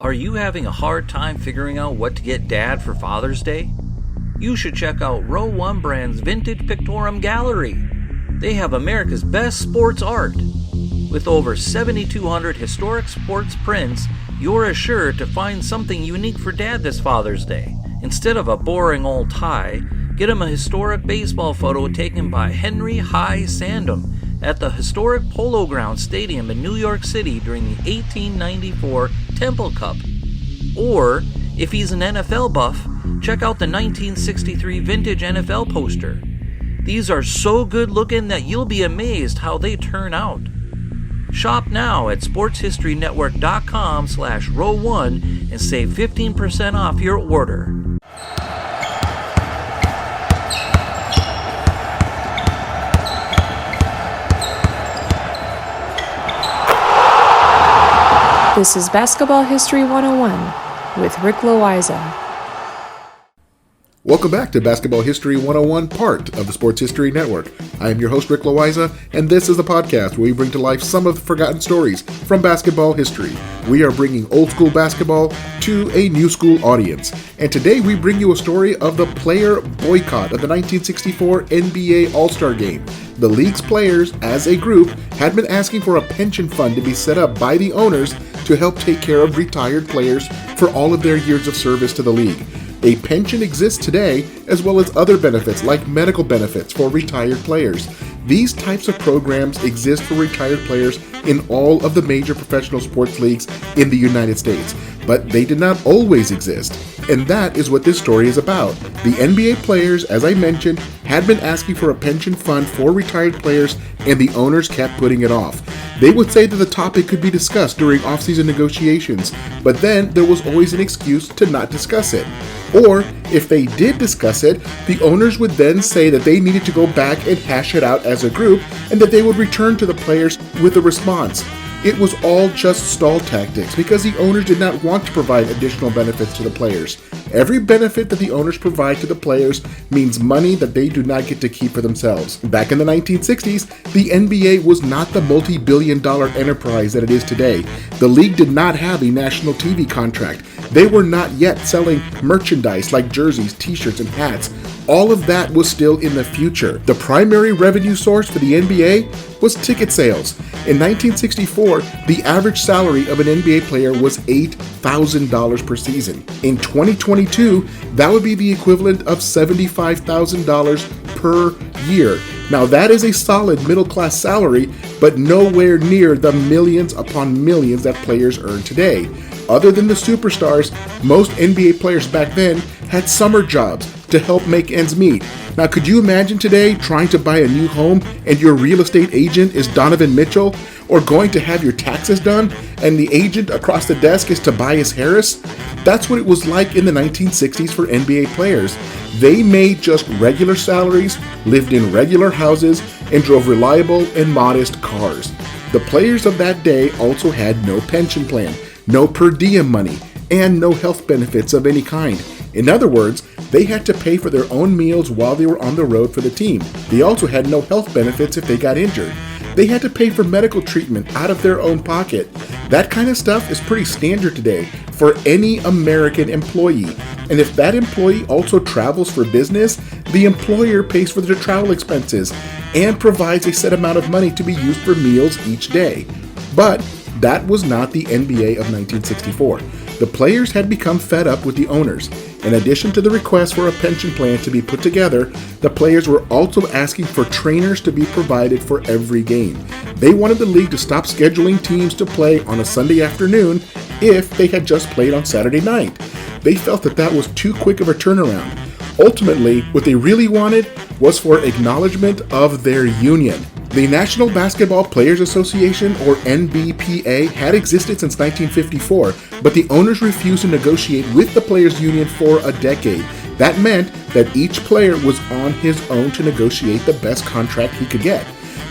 Are you having a hard time figuring out what to get Dad for Father's Day? You should check out Row 1 Brand's Vintage Pictorum Gallery. They have America's best sports art. With over 7,200 historic sports prints, you're assured to find something unique for Dad this Father's Day. Instead of a boring old tie, get him a historic baseball photo taken by Henry High Sandom at the historic Polo Grounds Stadium in New York City during the 1894 Temple Cup. Or, if he's an NFL buff, check out the 1963 vintage NFL poster. These are so good looking that you'll be amazed how they turn out. Shop now at sportshistorynetwork.com/row1 and save 15% off your order. This is Basketball History 101 with Rick Loayza. Welcome back to Basketball History 101, part of the Sports History Network. I am your host, Rick Loayza, and this is the podcast where we bring to life some of the forgotten stories from basketball history. We are bringing old school basketball to a new school audience. And today we bring you a story of the player boycott of the 1964 NBA All-Star Game. The league's players, as a group, had been asking for a pension fund to be set up by the owners to help take care of retired players for all of their years of service to the league. A pension exists today, as well as other benefits like medical benefits for retired players. These types of programs exist for retired players in all of the major professional sports leagues in the United States, but they did not always exist. And that is what this story is about. The NBA players, as I mentioned, had been asking for a pension fund for retired players, and the owners kept putting it off. They would say that the topic could be discussed during off-season negotiations, but then there was always an excuse to not discuss it. Or, if they did discuss it, the owners would then say that they needed to go back and hash it out as a group, and that they would return to the players with a response. It was all just stall tactics because the owners did not want to provide additional benefits to the players. Every benefit that the owners provide to the players means money that they do not get to keep for themselves. Back in the 1960s, the NBA was not the multi-billion-dollar enterprise that it is today. The league did not have a national TV contract. They were not yet selling merchandise like jerseys, t-shirts, and hats. All of that was still in the future. The primary revenue source for the NBA was ticket sales. In 1964, the average salary of an NBA player was $8,000 per season. In 2022, that would be the equivalent of $75,000 per year. Now that is a solid middle-class salary, but nowhere near the millions upon millions that players earn today. Other than the superstars, most NBA players back then had summer jobs to help make ends meet. Now, could you imagine today trying to buy a new home and your real estate agent is Donovan Mitchell? Or going to have your taxes done and the agent across the desk is Tobias Harris? That's what it was like in the 1960s for NBA players. They made just regular salaries, lived in regular houses, and drove reliable and modest cars. The players of that day also had no pension plan, no per diem money, and no health benefits of any kind. In other words, they had to pay for their own meals while they were on the road for the team. They also had no health benefits if they got injured. They had to pay for medical treatment out of their own pocket. That kind of stuff is pretty standard today for any American employee. And if that employee also travels for business, the employer pays for their travel expenses and provides a set amount of money to be used for meals each day. But that was not the NBA of 1964. The players had become fed up with the owners. In addition to the request for a pension plan to be put together, the players were also asking for trainers to be provided for every game. They wanted the league to stop scheduling teams to play on a Sunday afternoon if they had just played on Saturday night. They felt that that was too quick of a turnaround. Ultimately, what they really wanted was for acknowledgement of their union. The National Basketball Players Association, or NBPA, had existed since 1954, but the owners refused to negotiate with the Players Union for a decade. That meant that each player was on his own to negotiate the best contract he could get.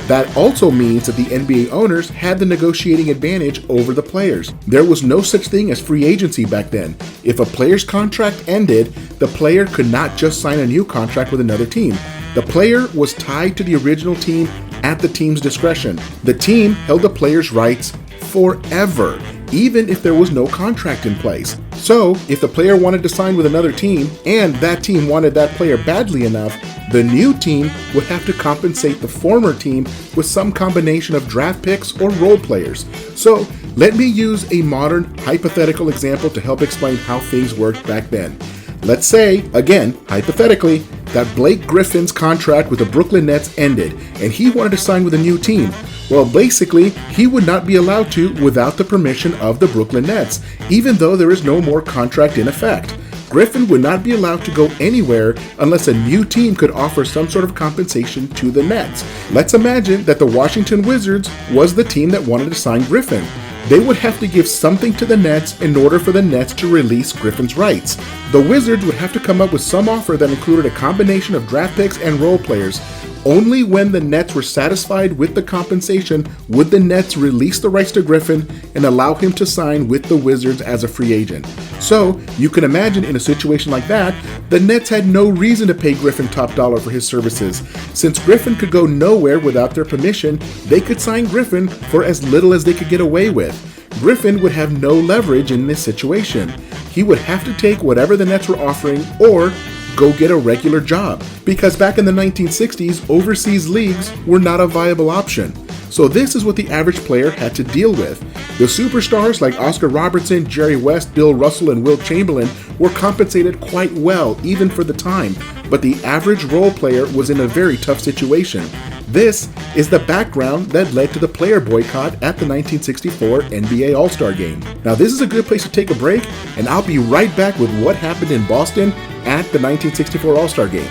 That also means that the NBA owners had the negotiating advantage over the players. There was no such thing as free agency back then. If a player's contract ended, the player could not just sign a new contract with another team. The player was tied to the original team at the team's discretion. The team held the player's rights forever. even if there was no contract in place. So, if the player wanted to sign with another team, and that team wanted that player badly enough, the new team would have to compensate the former team with some combination of draft picks or role players. So, let me use a modern hypothetical example to help explain how things worked back then. Let's say, again, hypothetically, that Blake Griffin's contract with the Brooklyn Nets ended, and he wanted to sign with a new team. Well, basically, he would not be allowed to without the permission of the Brooklyn Nets, even though there is no more contract in effect. Griffin would not be allowed to go anywhere unless a new team could offer some sort of compensation to the Nets. Let's imagine that the Washington Wizards was the team that wanted to sign Griffin. They would have to give something to the Nets in order for the Nets to release Griffin's rights. The Wizards would have to come up with some offer that included a combination of draft picks and role players. Only when the Nets were satisfied with the compensation would the Nets release the rights to Griffin and allow him to sign with the Wizards as a free agent. So, you can imagine in a situation like that, the Nets had no reason to pay Griffin top dollar for his services. Since Griffin could go nowhere without their permission, they could sign Griffin for as little as they could get away with. Griffin would have no leverage in this situation. He would have to take whatever the Nets were offering or go get a regular job, because back in the 1960s, overseas leagues were not a viable option. So this is what the average player had to deal with. The superstars like Oscar Robertson, Jerry West, Bill Russell, and Wilt Chamberlain were compensated quite well, even for the time, but the average role player was in a very tough situation. This is the background that led to the player boycott at the 1964 NBA All-Star Game. Now this is a good place to take a break, and I'll be right back with what happened in Boston at the 1964 All-Star Game.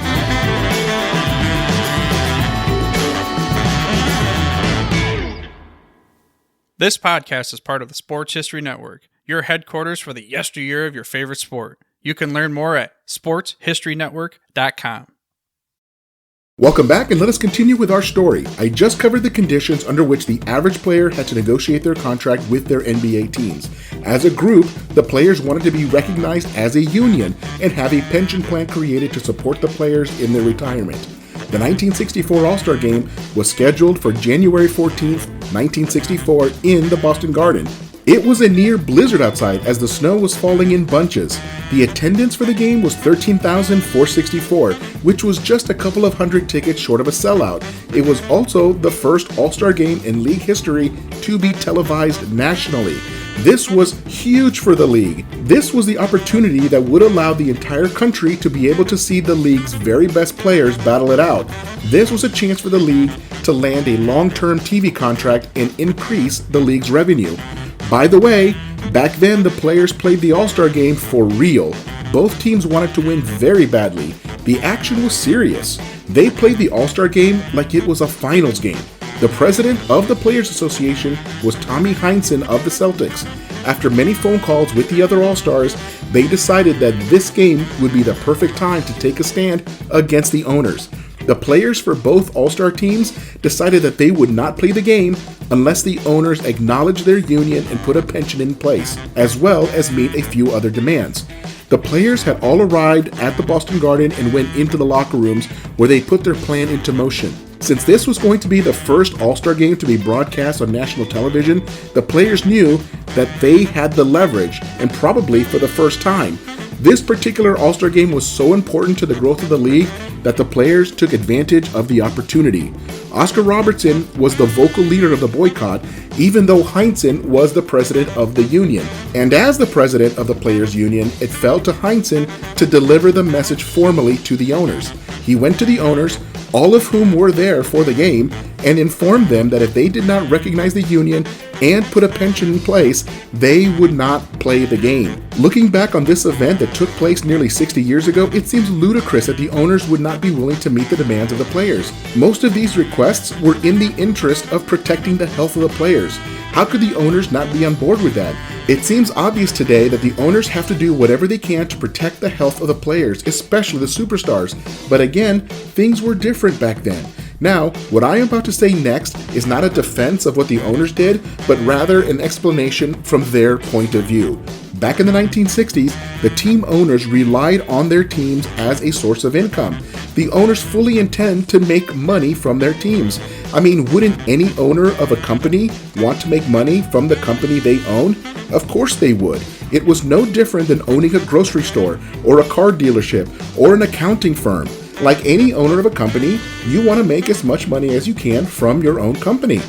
This podcast is part of the Sports History Network, your headquarters for the yesteryear of your favorite sport. You can learn more at sportshistorynetwork.com. Welcome back, and let us continue with our story. I just covered the conditions under which the average player had to negotiate their contract with their NBA teams. As a group, the players wanted to be recognized as a union and have a pension plan created to support the players in their retirement. The 1964 All-Star Game was scheduled for January 14th, 1964 in the Boston Garden. It was a near blizzard outside as the snow was falling in bunches. The attendance for the game was 13,464, which was just a couple of hundred tickets short of a sellout. It was also the first All-Star Game in league history to be televised nationally. This was huge for the league. This was the opportunity that would allow the entire country to be able to see the league's very best players battle it out. This was a chance for the league to land a long-term TV contract and increase the league's revenue. By the way, back then the players played the All-Star Game for real. Both teams wanted to win very badly. The action was serious. They played the All-Star Game like it was a finals game. The president of the Players Association was Tommy Heinsohn of the Celtics. After many phone calls with the other All-Stars, they decided that this game would be the perfect time to take a stand against the owners. The players for both All-Star teams decided that they would not play the game unless the owners acknowledged their union and put a pension in place, as well as meet a few other demands. The players had all arrived at the Boston Garden and went into the locker rooms where they put their plan into motion. Since this was going to be the first All-Star Game to be broadcast on national television, the players knew that they had the leverage, and probably for the first time. This particular All-Star Game was so important to the growth of the league that the players took advantage of the opportunity. Oscar Robertson was the vocal leader of the boycott, even though Heinsohn was the president of the union. And as the president of the Players Union, it fell to Heinsohn to deliver the message formally to the owners. He went to the owners, all of whom were there for the game, and informed them that if they did not recognize the union and put a pension in place, they would not play the game. Looking back on this event that took place nearly 60 years ago, it seems ludicrous that the owners would not be willing to meet the demands of the players. Most of these requests were in the interest of protecting the health of the players. How could the owners not be on board with that? It seems obvious today that the owners have to do whatever they can to protect the health of the players, especially the superstars. But again, things were different back then. Now, what I am about to say next is not a defense of what the owners did, but rather an explanation from their point of view. Back in the 1960s, the team owners relied on their teams as a source of income. The owners fully intend to make money from their teams. I mean, wouldn't any owner of a company want to make money from the company they own? Of course they would. It was no different than owning a grocery store or a car dealership or an accounting firm. Like any owner of a company, you want to make as much money as you can from your own company.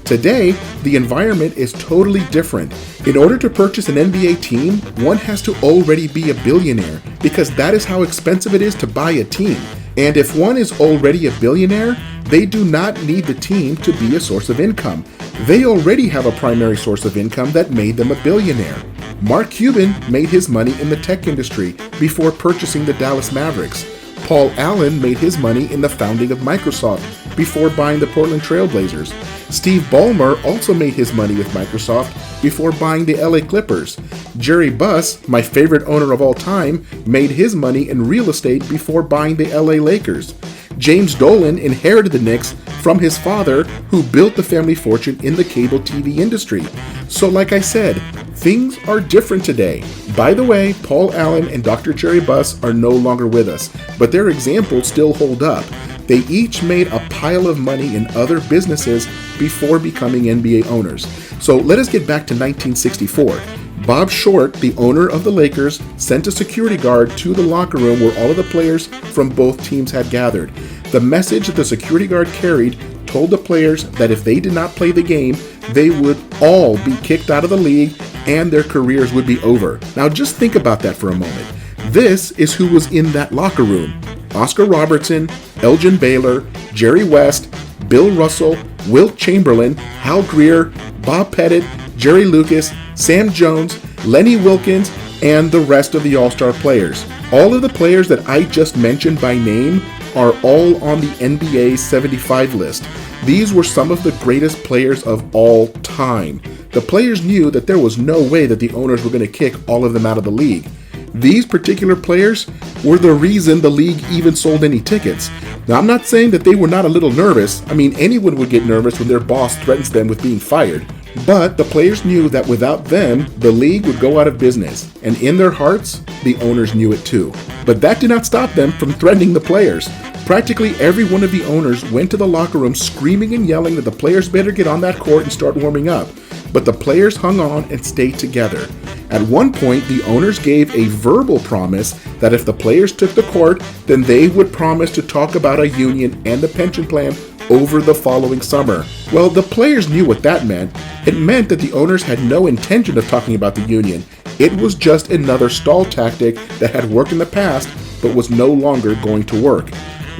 Today, the environment is totally different. In order to purchase an NBA team, one has to already be a billionaire because that is how expensive it is to buy a team. And if one is already a billionaire, they do not need the team to be a source of income. They already have a primary source of income that made them a billionaire. Mark Cuban made his money in the tech industry before purchasing the Dallas Mavericks. Paul Allen made his money in the founding of Microsoft before buying the Portland Trail Blazers. Steve Ballmer also made his money with Microsoft before buying the LA Clippers. Jerry Buss, my favorite owner of all time, made his money in real estate before buying the LA Lakers. James Dolan inherited the Knicks from his father, who built the family fortune in the cable TV industry. So like I said, things are different today. By the way, Paul Allen and Dr. Jerry Buss are no longer with us, but their examples still hold up. They each made a pile of money in other businesses before becoming NBA owners. So let us get back to 1964. Bob Short, the owner of the Lakers, sent a security guard to the locker room where all of the players from both teams had gathered. The message that the security guard carried told the players that if they did not play the game, they would all be kicked out of the league and their careers would be over. Now just think about that for a moment. This is who was in that locker room. Oscar Robertson, Elgin Baylor, Jerry West, Bill Russell, Wilt Chamberlain, Hal Greer, Bob Pettit, Jerry Lucas, Sam Jones, Lenny Wilkins, and the rest of the All-Star players. All of the players that I just mentioned by name are all on the NBA 75 list. These were some of the greatest players of all time. The players knew that there was no way that the owners were going to kick all of them out of the league. These particular players were the reason the league even sold any tickets. Now, I'm not saying that they were not a little nervous. I mean, anyone would get nervous when their boss threatens them with being fired. But the players knew that without them, the league would go out of business. And in their hearts, the owners knew it too. But that did not stop them from threatening the players. Practically every one of the owners went to the locker room screaming and yelling that the players better get on that court and start warming up. But the players hung on and stayed together. At one point, the owners gave a verbal promise that if the players took the court, then they would promise to talk about a union and a pension plan over the following summer. Well, the players knew what that meant. It meant that the owners had no intention of talking about the union. It was just another stall tactic that had worked in the past, but was no longer going to work.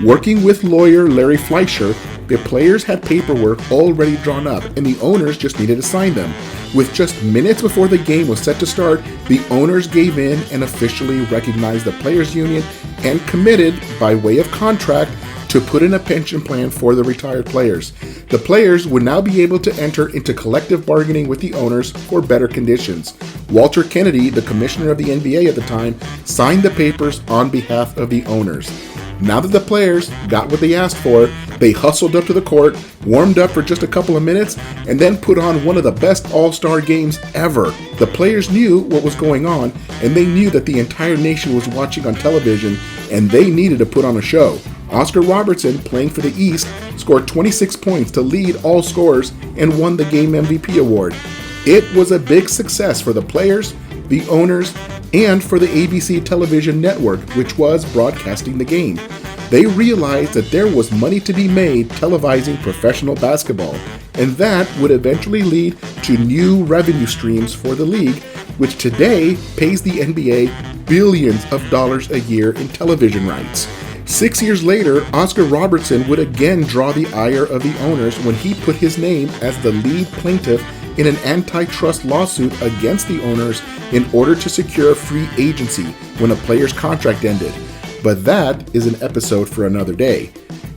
Working with lawyer Larry Fleischer, the players had paperwork already drawn up, and the owners just needed to sign them. With just minutes before the game was set to start, the owners gave in and officially recognized the players' union and committed, by way of contract, to put in a pension plan for the retired players. The players would now be able to enter into collective bargaining with the owners for better conditions. Walter Kennedy, the commissioner of the NBA at the time, signed the papers on behalf of the owners. Now that the players got what they asked for, they hustled up to the court, warmed up for just a couple of minutes, and then put on one of the best All-Star games ever. The players knew what was going on, and they knew that the entire nation was watching on television, and they needed to put on a show. Oscar Robertson, playing for the East, scored 26 points to lead all scorers and won the Game MVP award. It was a big success for the players, the owners, and for the ABC television network, which was broadcasting the game. They realized that there was money to be made televising professional basketball, and that would eventually lead to new revenue streams for the league, which today pays the NBA billions of dollars a year in television rights. 6 years later, Oscar Robertson would again draw the ire of the owners when he put his name as the lead plaintiff in an antitrust lawsuit against the owners in order to secure free agency when a player's contract ended. But that is an episode for another day.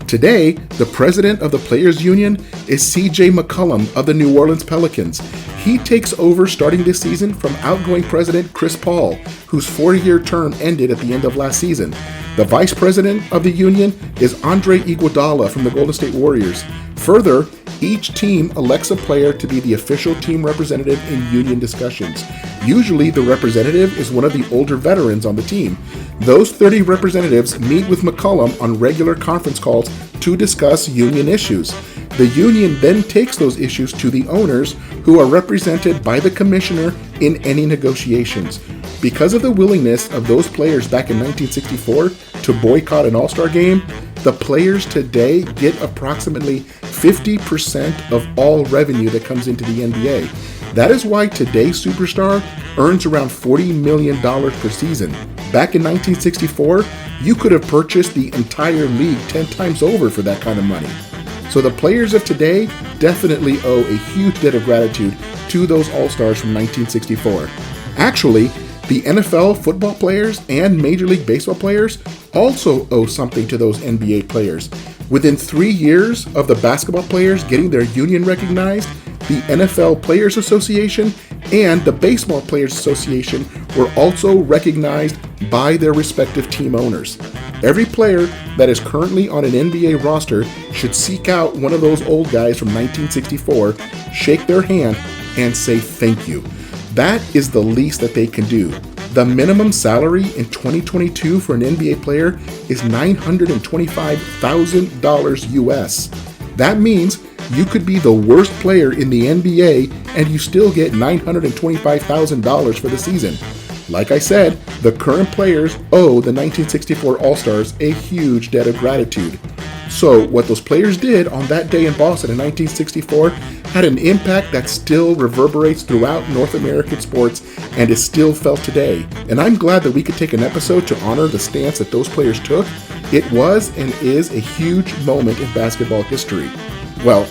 Today, the president of the Players Union is CJ McCollum of the New Orleans Pelicans. He takes over starting this season from outgoing president Chris Paul, whose 4-year term ended at the end of last season. The vice president of the union is Andre Iguodala from the Golden State Warriors. Further, each team elects a player to be the official team representative in union discussions. Usually, the representative is one of the older veterans on the team. Those 30 representatives meet with McCollum on regular conference calls to discuss union issues. The union then takes those issues to the owners, who are represented by the commissioner in any negotiations. Because of the willingness of those players back in 1964 to boycott an All-Star game, the players today get approximately 50% of all revenue that comes into the NBA. That is why today's superstar earns around $40 million per season. Back in 1964, you could have purchased the entire league 10 times over for that kind of money. So the players of today definitely owe a huge debt of gratitude to those All-Stars from 1964. Actually, the NFL football players and Major League Baseball players also owe something to those NBA players. Within 3 years of the basketball players getting their union recognized, the NFL Players Association and the Baseball Players Association were also recognized by their respective team owners. Every player that is currently on an NBA roster should seek out one of those old guys from 1964, shake their hand, and say thank you. That is the least that they can do. The minimum salary in 2022 for an NBA player is $925,000 US. That means you could be the worst player in the NBA and you still get $925,000 for the season. Like I said, the current players owe the 1964 All-Stars a huge debt of gratitude. So what those players did on that day in Boston in 1964 had an impact that still reverberates throughout North American sports and is still felt today. And I'm glad that we could take an episode to honor the stance that those players took. It was and is a huge moment in basketball history. Well,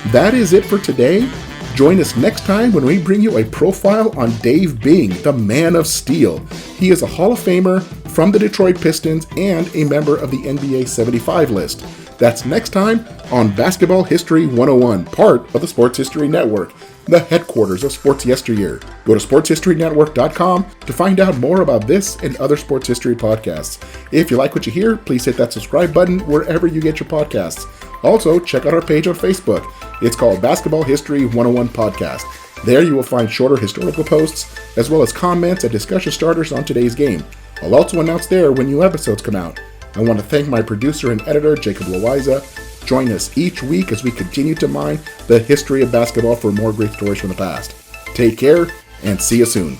that is it for today. Join us next time when we bring you a profile on Dave Bing, the Man of Steel. He is a Hall of Famer from the Detroit Pistons and a member of the NBA 75 list. That's next time on Basketball History 101, part of the Sports History Network, the headquarters of Sports Yesteryear. Go to sportshistorynetwork.com to find out more about this and other sports history podcasts. If you like what you hear, please hit that subscribe button wherever you get your podcasts. Also, check out our page on Facebook. It's called Basketball History 101 Podcast. There you will find shorter historical posts, as well as comments and discussion starters on today's game. I'll also announce there when new episodes come out. I want to thank my producer and editor, Jacob Loayza. Join us each week as we continue to mine the history of basketball for more great stories from the past. Take care, and see you soon.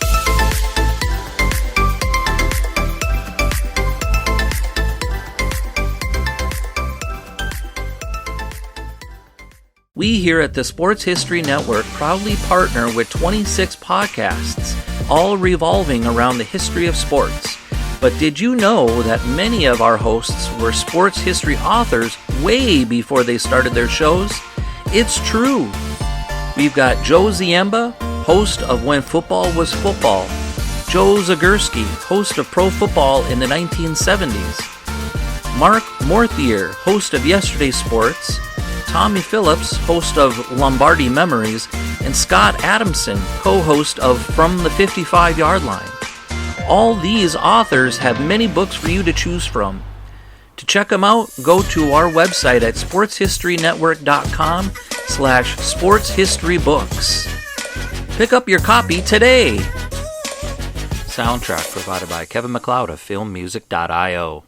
We here at the Sports History Network proudly partner with 26 podcasts, all revolving around the history of sports. But did you know that many of our hosts were sports history authors way before they started their shows? It's true. We've got Joe Ziemba, host of When Football Was Football, Joe Zagurski, host of Pro Football in the 1970s, Mark Morthier, host of Yesterday's Sports, Tommy Phillips, host of Lombardi Memories, and Scott Adamson, co-host of From the 55-Yard Line. All these authors have many books for you to choose from. To check them out, go to our website at sportshistorynetwork.com/sportshistorybooks. Pick up your copy today. Soundtrack provided by Kevin MacLeod of filmmusic.io.